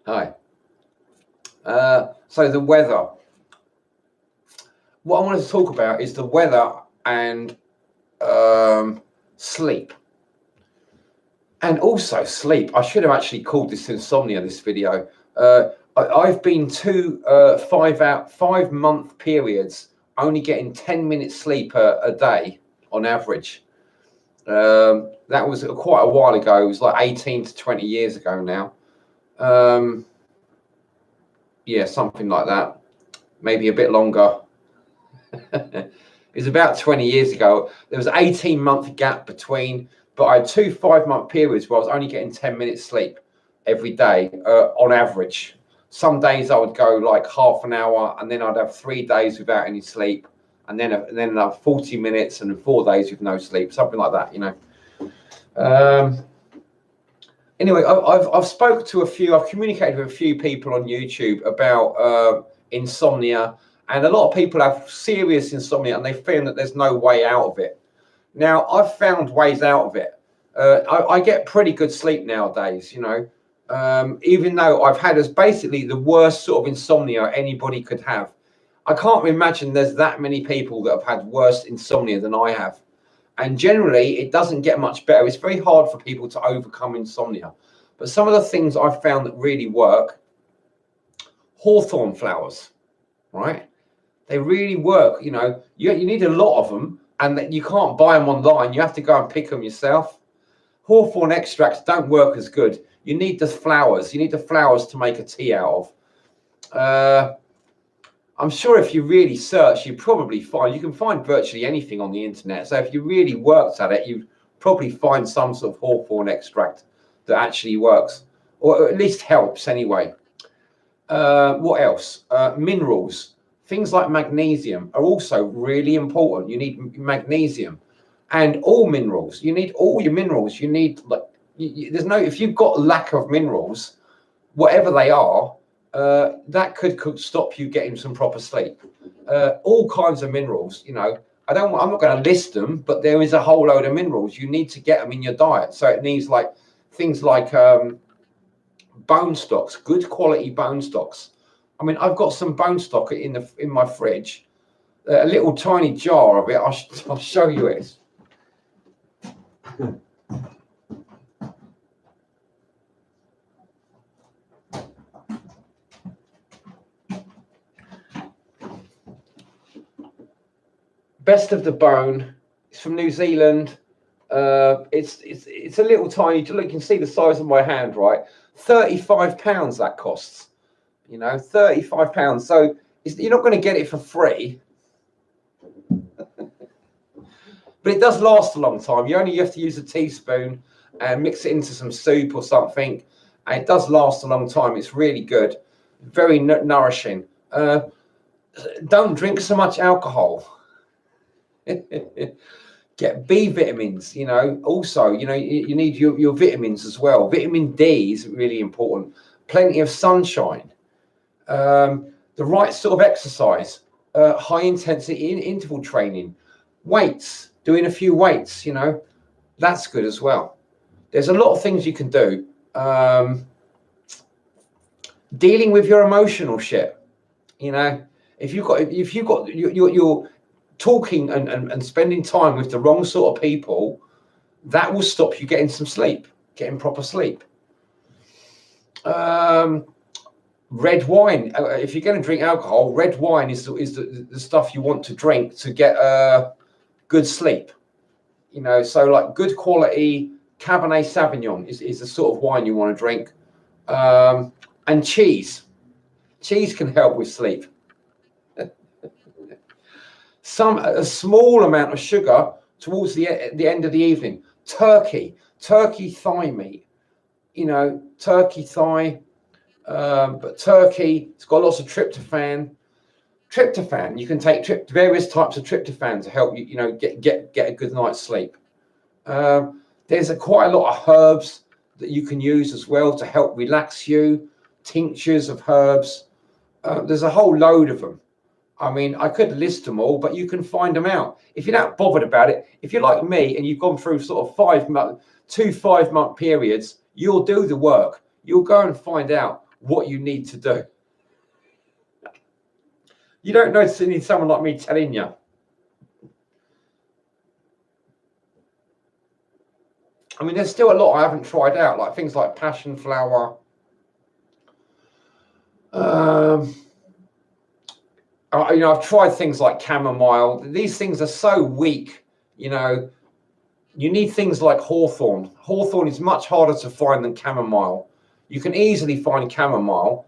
Hi. So the weather. What I wanted to talk about is the weather and sleep. And also sleep. I should have actually called this insomnia, this video. I've been to 5-month periods only getting 10 minutes sleep a day on average. That was quite a while ago. It was like 18 to 20 years ago now. Yeah, something like that. Maybe a bit longer. It was about 20 years ago. There was an 18-month gap between, but I had 2 5-month periods where I was only getting 10 minutes sleep every day on average. Some days I would go like half an hour, and then I'd have 3 days without any sleep, and then another 40 minutes, and 4 days with no sleep, something like that, you know. Anyway, I've spoken to I've communicated with a few people on YouTube about insomnia, and a lot of people have serious insomnia, and they feel that there's no way out of it. Now, I've found ways out of it. I get pretty good sleep nowadays, you know, even though I've had basically the worst sort of insomnia anybody could have. I can't imagine there's that many people that have had worse insomnia than I have. And generally, it doesn't get much better. It's very hard for people to overcome insomnia. But some of the things I've found that really work, hawthorn flowers, right? They really work. You know, you need a lot of them, and that you can't buy them online. You have to go and pick them yourself. Hawthorn extracts don't work as good. You need the flowers. You need the flowers to make a tea out of. I'm sure if you really search, you can find virtually anything on the internet. So if you really worked at it, you'd probably find some sort of hawthorn extract that actually works, or at least helps anyway. What else? Minerals. Things like magnesium are also really important. You need magnesium, and all minerals. You need all your minerals. You need if you've got lack of minerals, whatever they are, that could stop you getting some proper sleep. All kinds of minerals, you know. I'm not going to list them, but there is a whole load of minerals. You need to get them in your diet. So it needs things like bone stocks, good quality bone stocks. I mean, I've got some bone stock in my fridge, a little tiny jar of it. I'll show you it. Best of the Bone. It's from New Zealand. It's a little tiny. Look, you can see the size of my hand, right? £35 that costs. You know, £35. So you're not going to get it for free, but it does last a long time. You have to use a teaspoon and mix it into some soup or something, and it does last a long time. It's really good, very nourishing. Don't drink so much alcohol. Get B vitamins, you know. Also, you know, you need your vitamins as well. Vitamin D is really important. Plenty of sunshine. The right sort of exercise. High intensity interval training. Weights. Doing a few weights, you know. That's good as well. There's a lot of things you can do. Dealing with your emotional shit. You know, if you've got your talking and spending time with the wrong sort of people, that will stop you getting some sleep, getting proper sleep. Red wine. If you're going to drink alcohol, red wine is the stuff you want to drink to get good sleep. You know, so like good quality Cabernet Sauvignon is the sort of wine you want to drink. And cheese. Cheese can help with sleep. A small amount of sugar towards the end of the evening. Turkey thigh meat, you know, turkey thigh, but turkey, it's got lots of tryptophan. You can take various types of tryptophan to help you, you know, get a good night's sleep. There's quite a lot of herbs that you can use as well to help relax you. Tinctures of herbs. There's a whole load of them. I mean, I could list them all, but you can find them out. If you're not bothered about it, if you're like me and you've gone through sort of 2 5-month periods, you'll do the work. You'll go and find out what you need to do. You don't need someone like me telling you. I mean, there's still a lot I haven't tried out, like things like passion flower. I've tried things like chamomile. These things are so weak, you need things like hawthorn. Hawthorn is much harder to find than chamomile. You can easily find chamomile,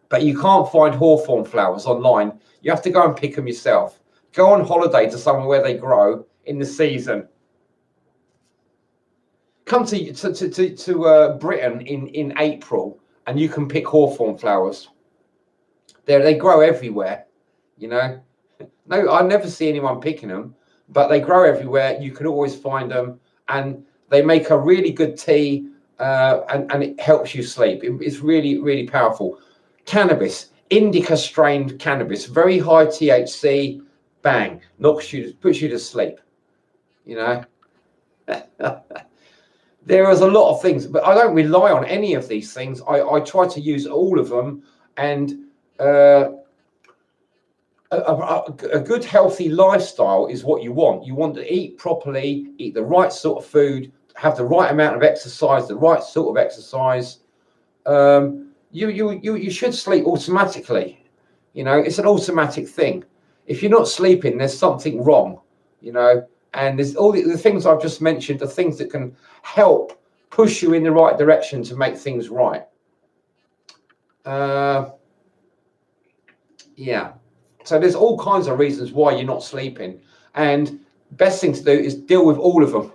but you can't find hawthorn flowers online. You have to go and pick them yourself. Go on holiday to somewhere where they grow in the season. Come to Britain in April, and you can pick hawthorn flowers. They grow everywhere, No, I never see anyone picking them, but they grow everywhere. You can always find them, and they make a really good tea, and it helps you sleep. It's really, really powerful. Cannabis, indica strained cannabis, very high THC, bang, puts you to sleep, There is a lot of things, but I don't rely on any of these things. I try to use all of them, and a good healthy lifestyle is what you want. You want to eat properly, eat the right sort of food, have the right amount of exercise, the right sort of exercise. You should sleep automatically. It's an automatic thing. If you're not sleeping, there's something wrong. And there's all the things I've just mentioned are things that can help push you in the right direction to make things right. Yeah. So there's all kinds of reasons why you're not sleeping. And best thing to do is deal with all of them.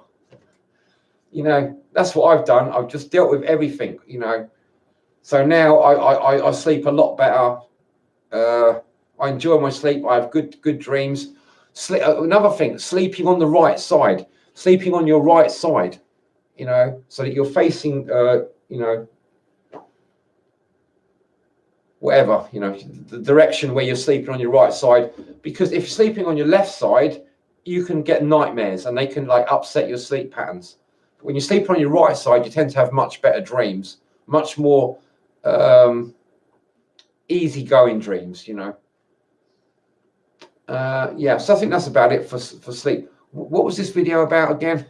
That's what I've done. I've just dealt with everything, So now I sleep a lot better. I enjoy my sleep. I have good dreams. Another thing, sleeping on the right side, sleeping on your right side, so that you're facing, whatever, the direction where you're sleeping on your right side. Because if you're sleeping on your left side, you can get nightmares and they can upset your sleep patterns. But when you sleep on your right side, you tend to have much better dreams, much more easygoing dreams, Yeah, so I think that's about it for sleep. What was this video about again?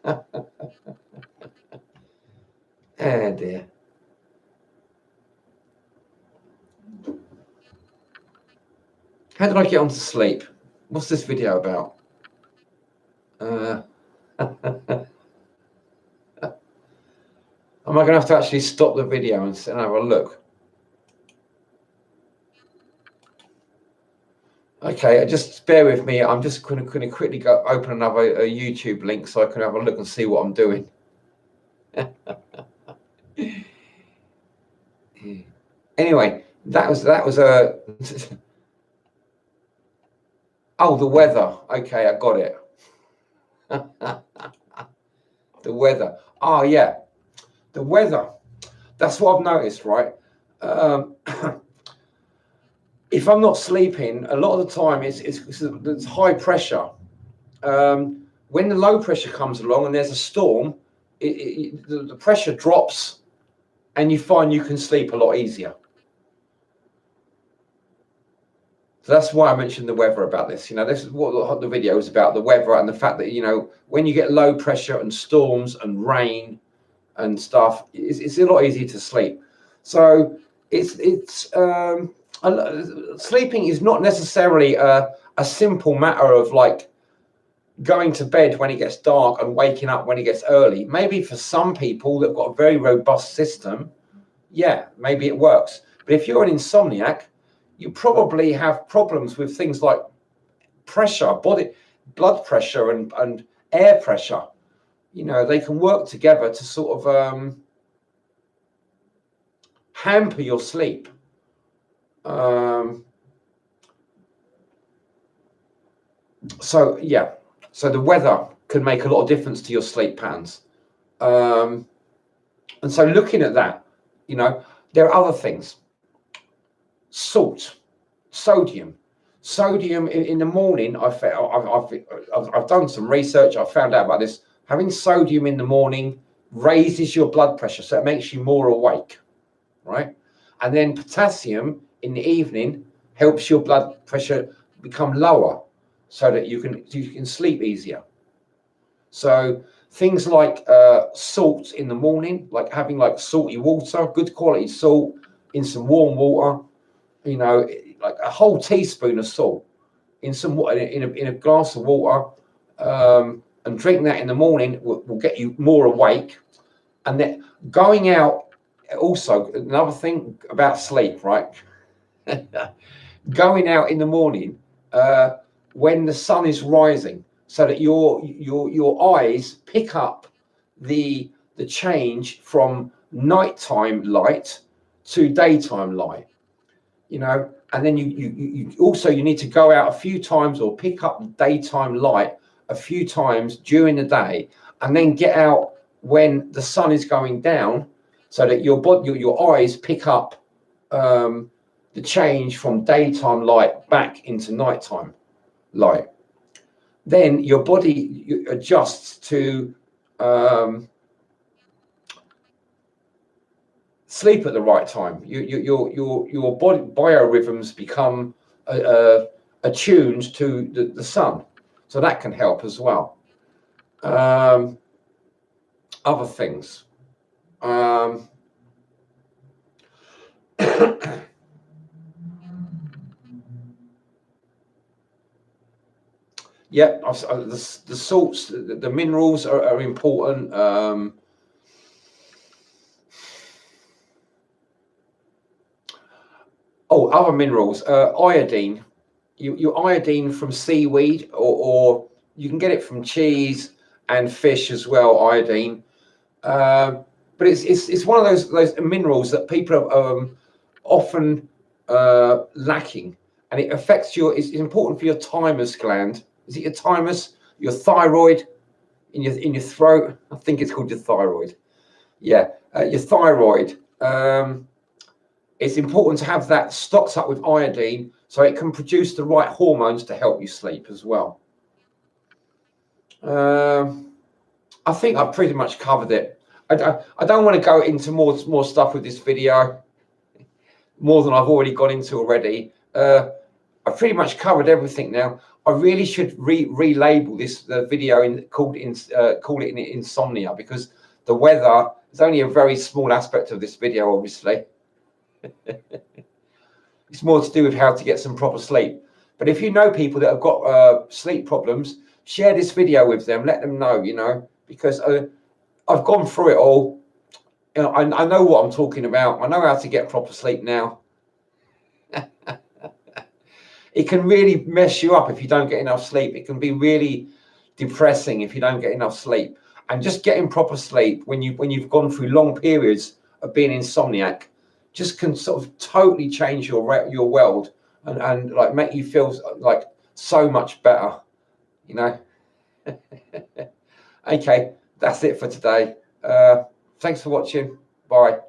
Oh dear. How did I get on to sleep? What's this video about? Am I going to have to actually stop the video and have a look? Okay, just bear with me. I'm just going to quickly go open another YouTube link so I can have a look and see what I'm doing. Anyway, that was a. Oh, the weather. Okay, I got it. The weather. Oh yeah, the weather. That's what I've noticed, right? If I'm not sleeping, a lot of the time it's high pressure. When the low pressure comes along and there's a storm, the pressure drops, and you find you can sleep a lot easier. So that's why I mentioned the weather about this. This is what the video is about, the weather and the fact that, when you get low pressure and storms and rain and stuff, it's a lot easier to sleep. So sleeping is not necessarily a simple matter of going to bed when it gets dark and waking up when it gets early. Maybe for some people that've got a very robust system, yeah, maybe it works. But if you're an insomniac, you probably have problems with things like pressure, blood pressure and air pressure. They can work together to sort of hamper your sleep. So yeah, so the weather can make a lot of difference to your sleep patterns. And so looking at that, there are other things. Salt, sodium in the morning. I've done some research. I found out about this Having sodium in the morning raises your blood pressure, so it makes you more awake, right? And then potassium in the evening helps your blood pressure become lower, so that you can sleep easier. So things like salt in the morning, like having like salty water, good quality salt in some warm water, you know, like a whole teaspoon of salt in some water, in a glass of water, and drinking that in the morning will get you more awake. And then going out, also another thing about sleep, right? Going out in the morning when the sun is rising, so that your eyes pick up the change from nighttime light to daytime light, you know. And then you also, you need to go out a few times or pick up daytime light a few times during the day, and then get out when the sun is going down, so that your eyes pick up the change from daytime light back into nighttime light. Then your body adjusts to sleep at the right time. Your body biorhythms become attuned to the sun, so that can help as well. Other things. Yeah, the salts, the minerals are important. Other minerals, iodine. You iodine from seaweed, or you can get it from cheese and fish as well, iodine. But it's one of those minerals that people are often lacking, and it affects it's important for your thymus gland. Is it your thymus, your thyroid in your throat? I think it's called your thyroid. Yeah, your thyroid. It's important to have that stocked up with iodine, so it can produce the right hormones to help you sleep as well. I think I've pretty much covered it. I don't want to go into more stuff with this video, more than I've already gone into already. I've pretty much covered everything now. I really should relabel this video call it insomnia, because the weather is only a very small aspect of this video, obviously. It's more to do with how to get some proper sleep. But if you know people that have got sleep problems, share this video with them. Let them know, you know, because I've gone through it all. You know, I know what I'm talking about. I know how to get proper sleep now. It can really mess you up if you don't get enough sleep. It can be really depressing if you don't get enough sleep. And just getting proper sleep when you've gone through long periods of being insomniac just can sort of totally change your world, and like make you feel like so much better, you know. Okay, that's it for today. Thanks for watching. Bye.